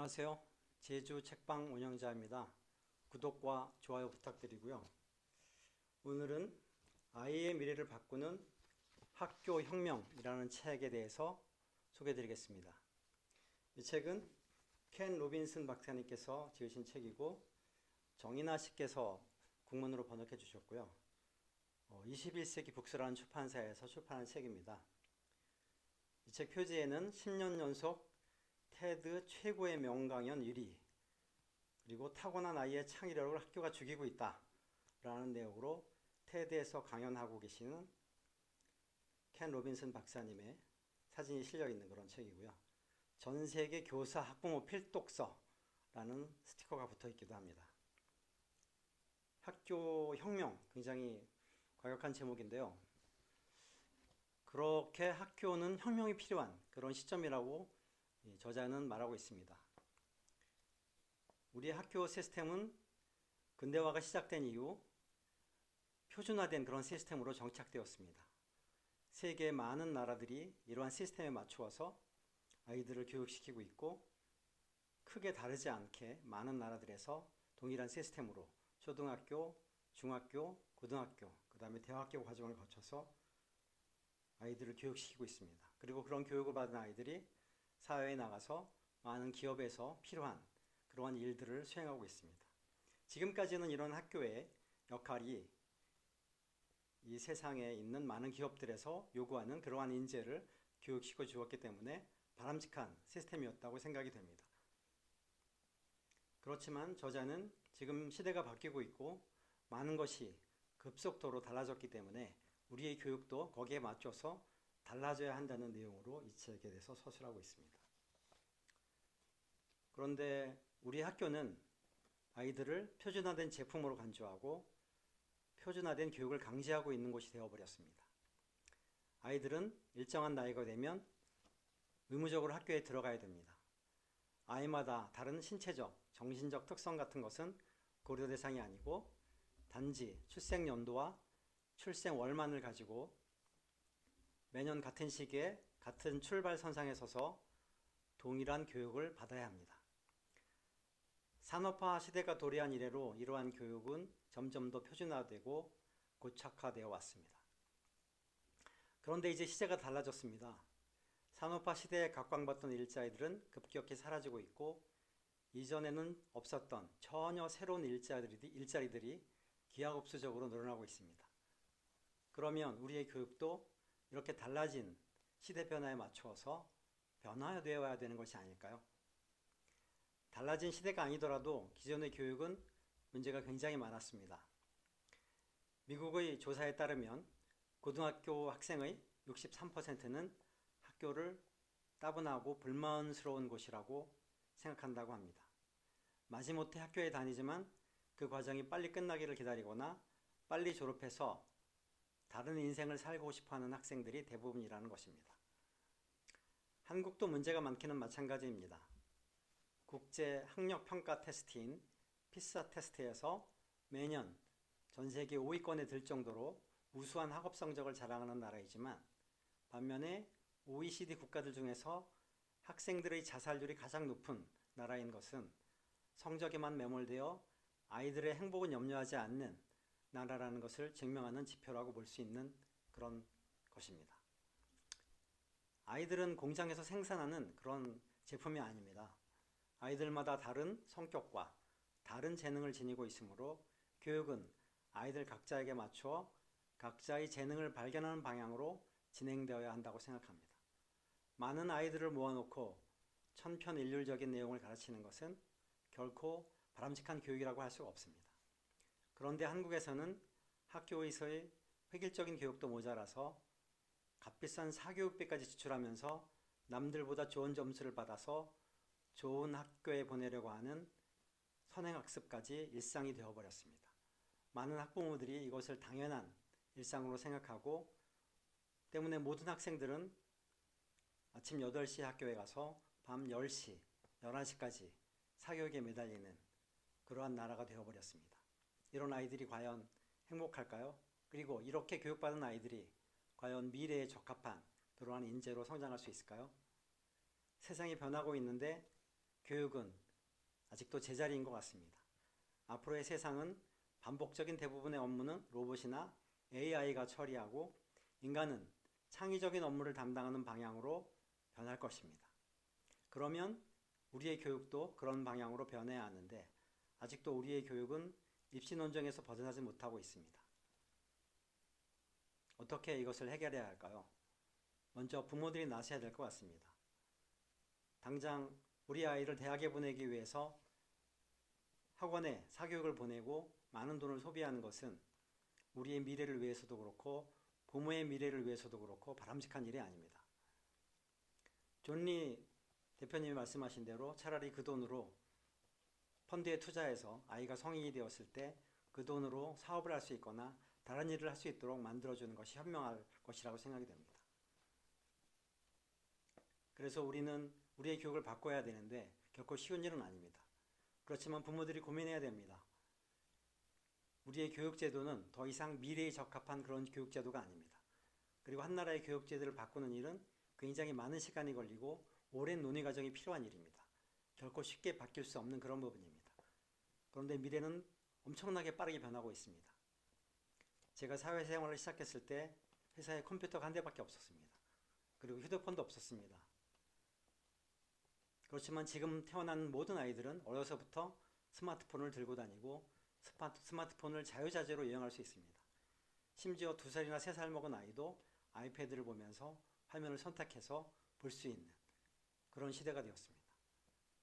안녕하세요. 제주 책방 운영자입니다. 구독과 좋아요 부탁드리고요. 오늘은 아이의 미래를 바꾸는 학교 혁명이라는 책에 대해서 소개해 드리겠습니다. 이 책은 켄 로빈슨 박사님께서 지으신 책이고 정인아 씨께서 국문으로 번역해 주셨고요. 21세기 북스라는 출판사에서 출판한 책입니다. 이 책 표지에는 10년 연속 테드 최고의 명강연 1위, 그리고 타고난 아이의 창의력을 학교가 죽이고 있다 라는 내용으로 테드에서 강연하고 계시는 켄 로빈슨 박사님의 사진이 실려 있는 그런 책이고요. 전 세계 교사 학부모 필독서라는 스티커가 붙어 있기도 합니다. 학교 혁명, 굉장히 과격한 제목인데요. 그렇게 학교는 혁명이 필요한 그런 시점이라고 저자는 말하고 있습니다. 우리 학교 시스템은 근대화가 시작된 이후 표준화된 그런 시스템으로 정착되었습니다. 세계의 많은 나라들이 이러한 시스템에 맞추어서 아이들을 교육시키고 있고, 크게 다르지 않게 많은 나라들에서 동일한 시스템으로 초등학교, 중학교, 고등학교, 그 다음에 대학교 과정을 거쳐서 아이들을 교육시키고 있습니다. 그리고 그런 교육을 받은 아이들이 사회에 나가서 많은 기업에서 필요한 그러한 일들을 수행하고 있습니다. 지금까지는 이런 학교의 역할이 이 세상에 있는 많은 기업들에서 요구하는 그러한 인재를 교육시켜 주었기 때문에 바람직한 시스템이었다고 생각이 됩니다. 그렇지만 저자는 지금 시대가 바뀌고 있고 많은 것이 급속도로 달라졌기 때문에 우리의 교육도 거기에 맞춰서 달라져야 한다는 내용으로 이 책에 대해서 서술하고 있습니다. 그런데 우리 학교는 아이들을 표준화된 제품으로 간주하고 표준화된 교육을 강제하고 있는 곳이 되어버렸습니다. 아이들은 일정한 나이가 되면 의무적으로 학교에 들어가야 됩니다. 아이마다 다른 신체적, 정신적 특성 같은 것은 고려 대상이 아니고 단지 출생 연도와 출생 월만을 가지고 매년 같은 시기에 같은 출발선상에 서서 동일한 교육을 받아야 합니다. 산업화 시대가 도래한 이래로 이러한 교육은 점점 더 표준화되고 고착화되어 왔습니다. 그런데 이제 시대가 달라졌습니다. 산업화 시대에 각광받던 일자리들은 급격히 사라지고 있고, 이전에는 없었던 전혀 새로운 일자리들이 기하급수적으로 늘어나고 있습니다. 그러면 우리의 교육도 이렇게 달라진 시대 변화에 맞추어서 변화되어야 되는 것이 아닐까요? 달라진 시대가 아니더라도 기존의 교육은 문제가 굉장히 많았습니다. 미국의 조사에 따르면 고등학교 학생의 63%는 학교를 따분하고 불만스러운 곳이라고 생각한다고 합니다. 마지못해 학교에 다니지만 그 과정이 빨리 끝나기를 기다리거나 빨리 졸업해서 다른 인생을 살고 싶어하는 학생들이 대부분이라는 것입니다. 한국도 문제가 많기는 마찬가지입니다. 국제 학력 평가 테스트인 피사 테스트에서 매년 전 세계 5위권에 들 정도로 우수한 학업 성적을 자랑하는 나라이지만, 반면에 OECD 국가들 중에서 학생들의 자살률이 가장 높은 나라인 것은 성적에만 매몰되어 아이들의 행복은 염려하지 않는 나라라는 것을 증명하는 지표라고 볼 수 있는 그런 것입니다. 아이들은 공장에서 생산하는 그런 제품이 아닙니다. 아이들마다 다른 성격과 다른 재능을 지니고 있으므로 교육은 아이들 각자에게 맞추어 각자의 재능을 발견하는 방향으로 진행되어야 한다고 생각합니다. 많은 아이들을 모아놓고 천편일률적인 내용을 가르치는 것은 결코 바람직한 교육이라고 할 수가 없습니다. 그런데 한국에서는 학교에서의 획일적인 교육도 모자라서 값비싼 사교육비까지 지출하면서 남들보다 좋은 점수를 받아서 좋은 학교에 보내려고 하는 선행학습까지 일상이 되어버렸습니다. 많은 학부모들이 이것을 당연한 일상으로 생각하고, 때문에 모든 학생들은 아침 8시 학교에 가서 밤 10시, 11시까지 사교육에 매달리는 그러한 나라가 되어버렸습니다. 이런 아이들이 과연 행복할까요? 그리고 이렇게 교육받은 아이들이 과연 미래에 적합한 그러한 인재로 성장할 수 있을까요? 세상이 변하고 있는데 교육은 아직도 제자리인 것 같습니다. 앞으로의 세상은 반복적인 대부분의 업무는 로봇이나 AI가 처리하고 인간은 창의적인 업무를 담당하는 방향으로 변할 것입니다. 그러면 우리의 교육도 그런 방향으로 변해야 하는데 아직도 우리의 교육은 입시 논쟁에서 벗어나지 못하고 있습니다. 어떻게 이것을 해결해야 할까요? 먼저 부모들이 나서야 될 것 같습니다. 당장 우리 아이를 대학에 보내기 위해서 학원에 사교육을 보내고 많은 돈을 소비하는 것은 우리의 미래를 위해서도 그렇고 부모의 미래를 위해서도 그렇고 바람직한 일이 아닙니다. 존 리 대표님이 말씀하신 대로 차라리 그 돈으로 펀드에 투자해서 아이가 성인이 되었을 때 그 돈으로 사업을 할 수 있거나 다른 일을 할 수 있도록 만들어주는 것이 현명할 것이라고 생각이 됩니다. 그래서 우리는 우리의 교육을 바꿔야 되는데 결코 쉬운 일은 아닙니다. 그렇지만 부모들이 고민해야 됩니다. 우리의 교육제도는 더 이상 미래에 적합한 그런 교육제도가 아닙니다. 그리고 한 나라의 교육제도를 바꾸는 일은 굉장히 많은 시간이 걸리고 오랜 논의 과정이 필요한 일입니다. 결코 쉽게 바뀔 수 없는 그런 부분입니다. 그런데 미래는 엄청나게 빠르게 변하고 있습니다. 제가 사회생활을 시작했을 때 회사에 컴퓨터가 한 대밖에 없었습니다. 그리고 휴대폰도 없었습니다. 그렇지만 지금 태어난 모든 아이들은 어려서부터 스마트폰을 들고 다니고 스마트폰을 자유자재로 이용할 수 있습니다. 심지어 2살이나 3살 먹은 아이도 아이패드를 보면서 화면을 선택해서 볼 수 있는 그런 시대가 되었습니다.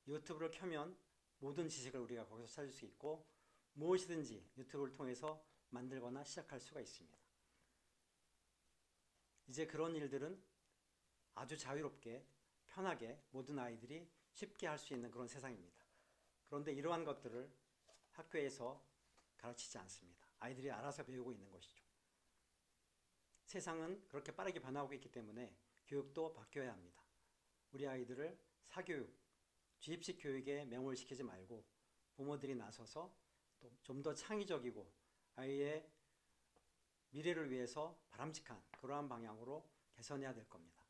유튜브를 켜면 모든 지식을 우리가 거기서 찾을 수 있고 무엇이든지 유튜브를 통해서 만들거나 시작할 수가 있습니다. 이제 그런 일들은 아주 자유롭게 편하게 모든 아이들이 쉽게 할 수 있는 그런 세상입니다. 그런데 이러한 것들을 학교에서 가르치지 않습니다. 아이들이 알아서 배우고 있는 것이죠. 세상은 그렇게 빠르게 변하고 있기 때문에 교육도 바뀌어야 합니다. 우리 아이들을 사교육, 주입식 교육에 매몰시키지 말고 부모들이 나서서 또 좀 더 창의적이고 아이의 미래를 위해서 바람직한 그러한 방향으로 개선해야 될 겁니다.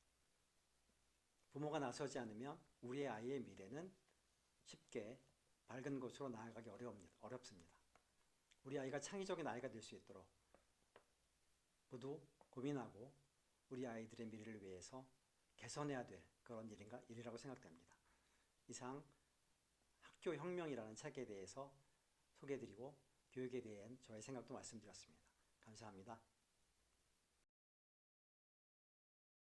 부모가 나서지 않으면 우리의 아이의 미래는 쉽게 밝은 곳으로 나아가기 어렵습니다. 우리 아이가 창의적인 아이가 될 수 있도록 모두 고민하고 우리 아이들의 미래를 위해서 개선해야 될 그런 일이라고 생각됩니다. 이상 학교혁명이라는 책에 대해서 소개해드리고 교육에 대한 저의 생각도 말씀드렸습니다. 감사합니다.